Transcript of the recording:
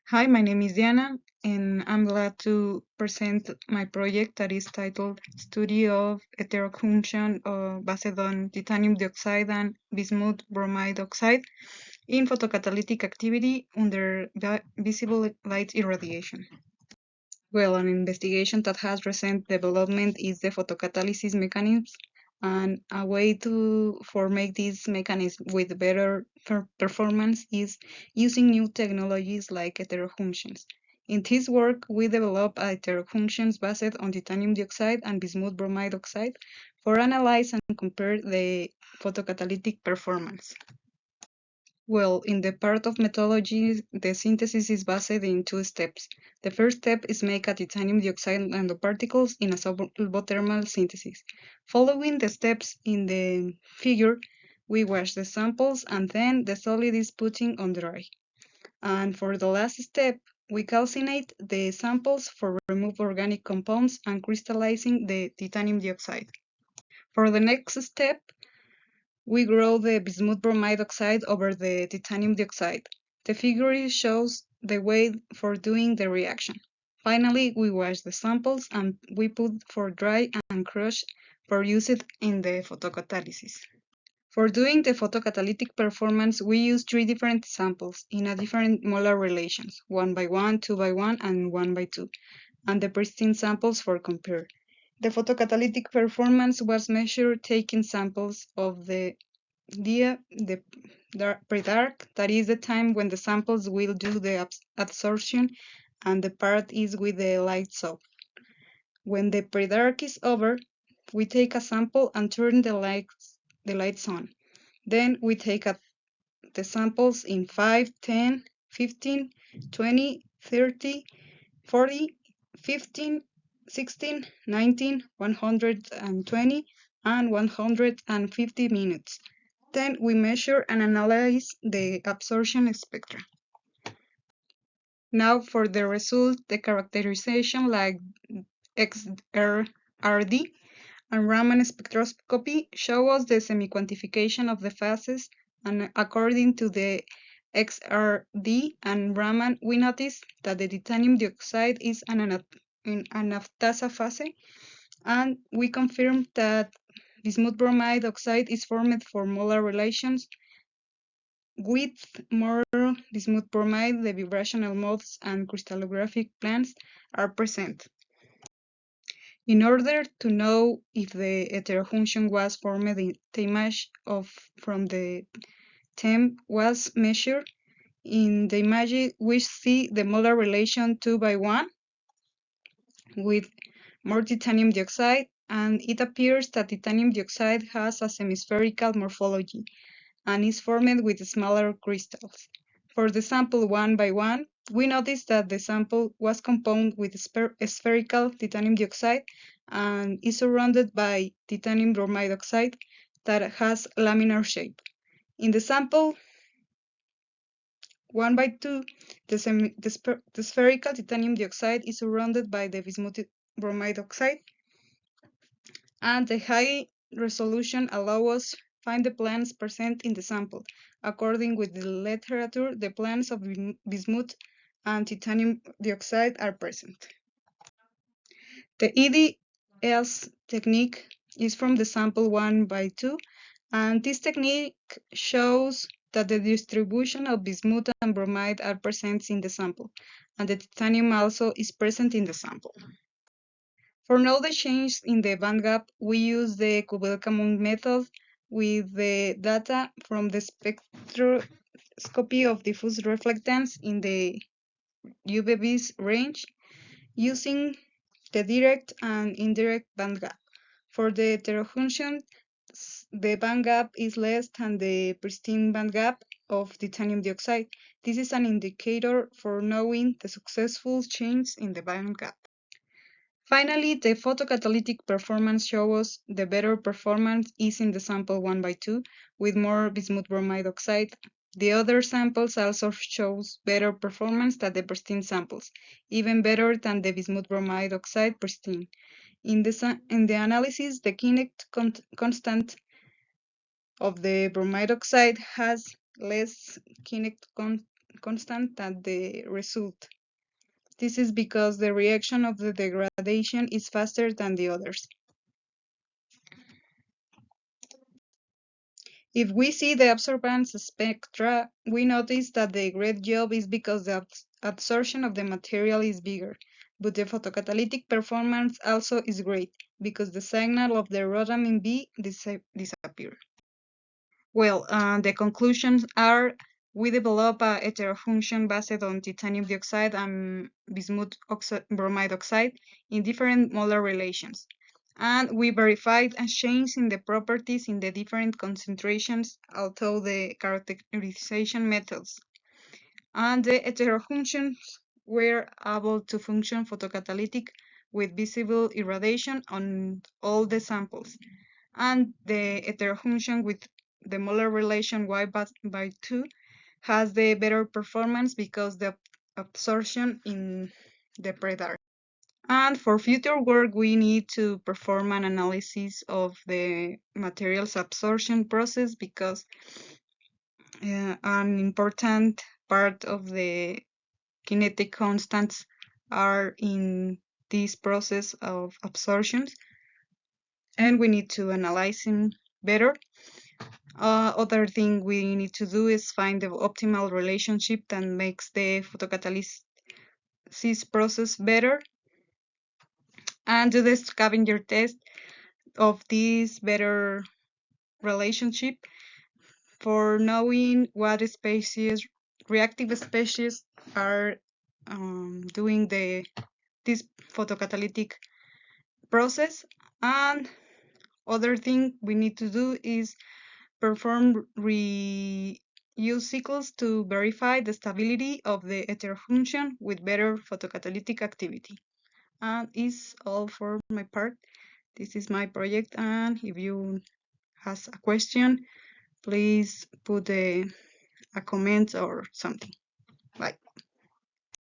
Hi, my name is Diana, and I'm glad to present my project that is titled Study of Heterojunction based on titanium dioxide and bismuth bromide oxide in photocatalytic activity under visible light irradiation. Well, an investigation that has recent development is the photocatalysis mechanism, and a way for make this mechanism with better performance is using new technologies like heterojunctions. In this work, we develop a heterojunctions based on titanium dioxide and bismuth bromide oxide for analyze and compare the photocatalytic performance. Well, in the part of methodology, the synthesis is based in two steps. The first step is make a titanium dioxide nanoparticles in a subothermal synthesis. Following the steps in the figure, we wash the samples and then the solid is putting on dry. And for the last step, we calcinate the samples for remove organic compounds and crystallizing the titanium dioxide. For the next step, we grow the bismuth bromide oxide over the titanium dioxide. The figure shows the way for doing the reaction. Finally, we wash the samples and we put for dry and crush for use in the photocatalysis. For doing the photocatalytic performance, we use three different samples in a different molar relations, 1 by 1, 2 by 1, and 1 by 2, and the pristine samples for compare. The photocatalytic performance was measured taking samples of the pre-dark, that is the time when the samples will do the absorption, and the part is with the lights off. When the pre-dark is over, we take a sample and turn the lights on. Then we take the samples in 5, 10, 15, 20, 30, 40, 15, 16, 19, 120, and 150 minutes. Then we measure and analyze the absorption spectra. Now for the result, the characterization like XRD and Raman spectroscopy show us the semi-quantification of the phases, and according to the XRD and Raman, we notice that the titanium dioxide is in anaphthasa phase, and we confirm that bismuth bromide oxide is formed for molar relations. With more bismuth bromide, the vibrational modes and crystallographic plans are present. In order to know if the heterojunction was formed, the image from the TEM was measured. In the image, we see the molar relation 2 by 1 with more titanium dioxide, and it appears that titanium dioxide has a semispherical morphology and is formed with smaller crystals. For the sample 1 by 1, we notice that the sample was compounded with spherical titanium dioxide and is surrounded by titanium bromide oxide that has laminar shape. In the sample 1 by 2, the spherical titanium dioxide is surrounded by the bismuth bromide oxide, and the high resolution allows us find the plans present in the sample. According with the literature, the plans of bismuth and titanium dioxide are present. The EDS technique is from the sample 1 by 2, and this technique shows that the distribution of bismuth and bromide are present in the sample, and the titanium also is present in the sample. For know the change in the band gap, we use the Kubelka-Munk method with the data from the spectroscopy of diffuse reflectance in the UVB's range using the direct and indirect band gap. For the heterojunction, the band gap is less than the pristine band gap of titanium dioxide. This is an indicator for knowing the successful change in the band gap. Finally, the photocatalytic performance shows the better performance is in the sample 1 by 2 with more bismuth bromide oxide. The other samples also shows better performance than the pristine samples, even better than the bismuth bromide oxide pristine. In the analysis, the Kinect constant of the bromide oxide has less Kinect constant than the result. This is because the reaction of the degradation is faster than the others. If we see the absorbance spectra, we notice that the great job is because the absorption of the material is bigger, but the photocatalytic performance also is great, because the signal of the rhodamin B disappears. Well, the conclusions are we develop a heterojunction based on titanium dioxide and bismuth bromide oxide in different molar relations. And we verified a change in the properties in the different concentrations, although the characterization methods. And the heterojunctions were able to function photocatalytic with visible irradiation on all the samples. And the heterojunction with the molar relation y by 2 has the better performance because the absorption in the predar. And for future work, we need to perform an analysis of the materials absorption process because an important part of the kinetic constants are in this process of absorption, and we need to analyze them better. Other thing we need to do is find the optimal relationship that makes the photocatalysis process better, and do the scavenger test of this better relationship for knowing what species, reactive species, are doing this photocatalytic process. And other thing we need to do is perform reuse cycles to verify the stability of the heterojunction with better photocatalytic activity. And is all for my part. This is my project, and if you has a question, please put a comment or something. Bye.